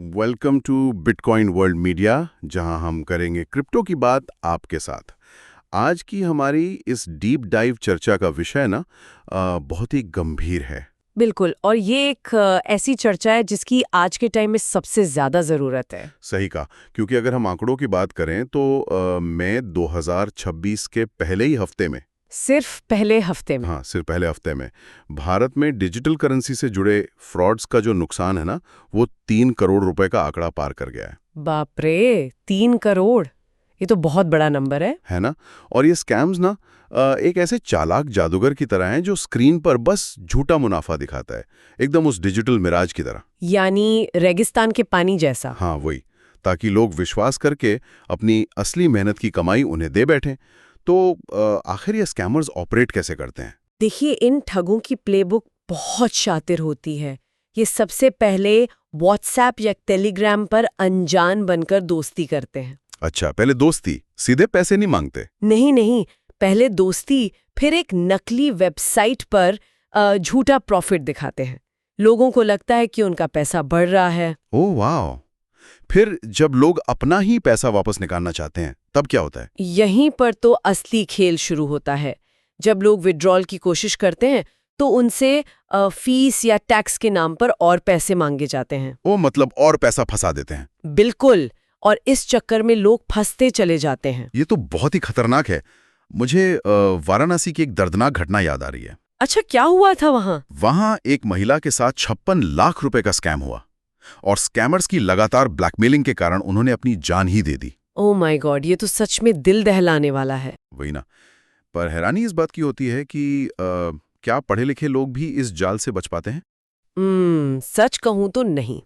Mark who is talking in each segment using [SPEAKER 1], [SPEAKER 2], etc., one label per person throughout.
[SPEAKER 1] Welcome to Bitcoin world media, जहां हम करेंगे क्रिप्टो की बात आपके साथ। आज की हमारी इस डीप डाइव चर्चा का विषय ना बहुत ही गंभीर है।
[SPEAKER 2] बिल्कुल। और ये एक ऐसी चर्चा है जिसकी आज के टाइम में सबसे ज्यादा जरूरत है।
[SPEAKER 1] सही कहा, क्योंकि अगर हम आंकड़ों की बात करें तो मई 2026 के पहले ही हफ्ते में,
[SPEAKER 2] सिर्फ पहले हफ्ते में।
[SPEAKER 1] हाँ सिर्फ पहले हफ्ते में, भारत में डिजिटल करेंसी से जुड़े फ्रॉड्स का जो नुकसान है ना, वो 3 करोड़ रुपए का आंकड़ा पार कर गया है।
[SPEAKER 2] बाप रे, 3 करोड़! ये तो बहुत बड़ा नंबर है
[SPEAKER 1] ना। और ये स्कैम्स ना एक ऐसे चालाक जादूगर की तरह हैं जो स्क्रीन पर बस झूठा मुनाफा दिखाता है, एकदम उस डिजिटल मिराज की तरह।
[SPEAKER 2] यानी रेगिस्तान के पानी जैसा।
[SPEAKER 1] हाँ वही, ताकि लोग विश्वास करके अपनी असली मेहनत की कमाई उन्हें दे बैठें। तो आखिर ये स्कैमर्स ऑपरेट कैसे करते हैं?
[SPEAKER 2] देखिए, इन ठगों की प्लेबुक बहुत शातिर होती है। ये सबसे पहले व्हाट्सएप या टेलीग्राम पर अनजान बनकर दोस्ती करते हैं।
[SPEAKER 1] अच्छा, पहले दोस्ती, सीधे पैसे नहीं मांगते?
[SPEAKER 2] नहीं, पहले दोस्ती, फिर एक नकली वेबसाइट पर झूठा प्रॉफिट दिखाते हैं। लोगों को लगता है कि उनका पैसा बढ़ रहा है।
[SPEAKER 1] ओह वाह! फिर जब लोग अपना ही पैसा वापस निकालना चाहते हैं, तब क्या होता है?
[SPEAKER 2] यहीं पर तो असली खेल शुरू होता है। जब लोग विड्रॉल की कोशिश करते हैं तो उनसे फीस या टैक्स के नाम पर और पैसे मांगे जाते हैं।
[SPEAKER 1] ओ मतलब और पैसा फंसा देते हैं।
[SPEAKER 2] बिल्कुल। और इस चक्कर में लोग फंसते चले जाते हैं।
[SPEAKER 1] ये तो बहुत ही खतरनाक है। मुझे वाराणसी की एक दर्दनाक घटना याद आ रही है।
[SPEAKER 2] अच्छा, क्या हुआ था वहाँ?
[SPEAKER 1] वहाँ एक महिला के साथ 56 लाख रुपए का स्कैम हुआ, और स्कैमर्स की लगातार ब्लैकमेलिंग के कारण उन्होंने अपनी जान ही दे दी।
[SPEAKER 2] ओह माय गॉड, ये तो सच में दिल दहलाने वाला है।
[SPEAKER 1] वही ना। पर हैरानी इस बात की होती है कि क्या पढ़े लिखे लोग भी इस जाल से बच पाते हैं?
[SPEAKER 2] सच कहूँ तो नहीं।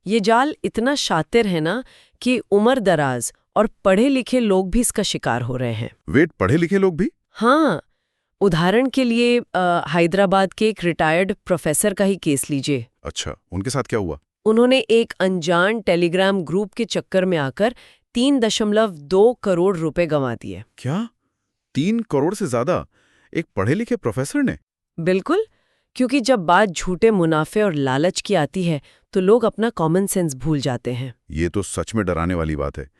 [SPEAKER 2] ये जाल इतना शातिर है ना कि उम्र दराज और पढ़े लिखे लोग भी इसका शिकार हो रहे हैं।
[SPEAKER 1] वेट, पढ़े लिखे लोग भी?
[SPEAKER 2] हाँ, उदाहरण के लिए हैदराबाद के एक रिटायर्ड प्रोफेसर का ही केस लीजिए।
[SPEAKER 1] अच्छा, उनके साथ क्या हुआ?
[SPEAKER 2] उन्होंने एक अनजान टेलीग्राम ग्रुप के चक्कर में आकर 3.2 करोड़ रुपए गंवा दिए।
[SPEAKER 1] क्या 3 करोड़ से ज्यादा एक पढ़े लिखे प्रोफेसर ने?
[SPEAKER 2] बिल्कुल, क्योंकि जब बात झूठे मुनाफे और लालच की आती है तो लोग अपना कॉमन सेंस भूल जाते हैं।
[SPEAKER 1] ये तो सच में डराने वाली बात है।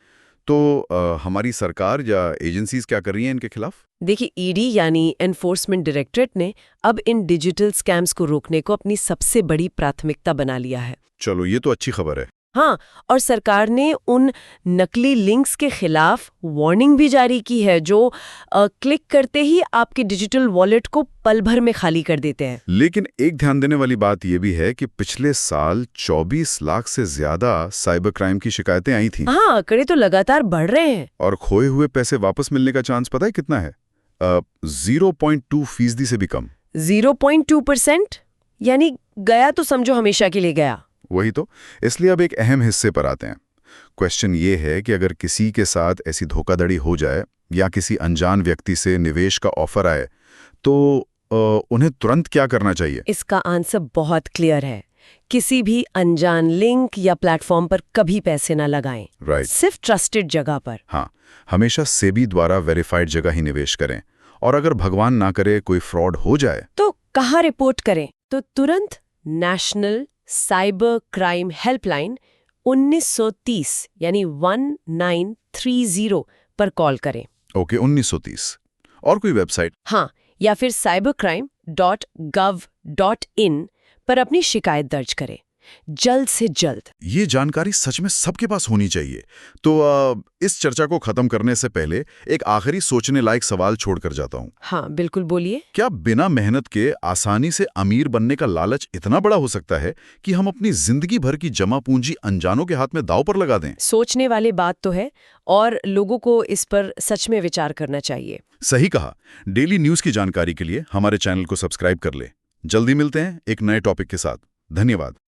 [SPEAKER 1] तो हमारी सरकार या एजेंसीज क्या कर रही हैं इनके खिलाफ?
[SPEAKER 2] देखिए, ईडी यानी एनफोर्समेंट डायरेक्टरेट ने अब इन डिजिटल स्कैम्स को रोकने को अपनी सबसे बड़ी प्राथमिकता बना लिया है।
[SPEAKER 1] चलो, ये तो अच्छी खबर है।
[SPEAKER 2] हाँ, और सरकार ने उन नकली लिंक्स के खिलाफ वार्निंग भी जारी की है जो क्लिक करते ही आपके डिजिटल वॉलेट को पल भर में खाली कर देते हैं।
[SPEAKER 1] लेकिन एक ध्यान देने वाली बात यह भी है कि पिछले साल 24 लाख से ज्यादा साइबर क्राइम की शिकायतें आई थी।
[SPEAKER 2] हाँ, आंकड़े तो लगातार बढ़ रहे हैं।
[SPEAKER 1] और खोए हुए पैसे वापस मिलने का चांस पता है कितना है? 0.2% से भी कम।
[SPEAKER 2] 0.2%? यानी गया तो समझो हमेशा के लिए गया।
[SPEAKER 1] वही तो। इसलिए अब एक अहम हिस्से पर आते हैं। क्वेश्चन ये है कि अगर किसी के साथ ऐसी धोखाधड़ी हो जाए या किसी अनजान व्यक्ति से निवेश का ऑफर आए, तो उन्हें तुरंत क्या करना चाहिए?
[SPEAKER 2] इसका आंसर बहुत क्लियर है। किसी भी अनजान लिंक या प्लेटफॉर्म पर कभी पैसे ना लगाएं।
[SPEAKER 1] राइट।
[SPEAKER 2] सिर्फ ट्रस्टेड जगह पर।
[SPEAKER 1] हाँ, हमेशा सेबी द्वारा वेरीफाइड जगह ही निवेश करें। और अगर भगवान ना करे कोई फ्रॉड हो जाए
[SPEAKER 2] तो कहाँ रिपोर्ट करें? तो तुरंत नेशनल साइबर क्राइम हेल्पलाइन 1930 यानी 1930 पर कॉल करें।
[SPEAKER 1] ओके, 1930। और कोई वेबसाइट?
[SPEAKER 2] हाँ, या फिर cybercrime.gov.in पर अपनी शिकायत दर्ज करें जल्द से जल्द।
[SPEAKER 1] ये जानकारी सच में सबके पास होनी चाहिए। तो इस चर्चा को खत्म करने से पहले एक आखिरी सोचने लायक सवाल छोड़कर जाता हूँ।
[SPEAKER 2] हाँ बिल्कुल, बोलिए।
[SPEAKER 1] क्या बिना मेहनत के आसानी से अमीर बनने का लालच इतना बड़ा हो सकता है कि हम अपनी जिंदगी भर की जमा पूंजी अनजानों के हाथ में दांव पर लगा दें?
[SPEAKER 2] सोचने वाली बात तो है, और लोगों को इस पर सच में विचार करना चाहिए।
[SPEAKER 1] सही कहा। डेली न्यूज की जानकारी के लिए हमारे चैनल को सब्सक्राइब कर ले। जल्दी मिलते हैं एक नए टॉपिक के साथ। धन्यवाद।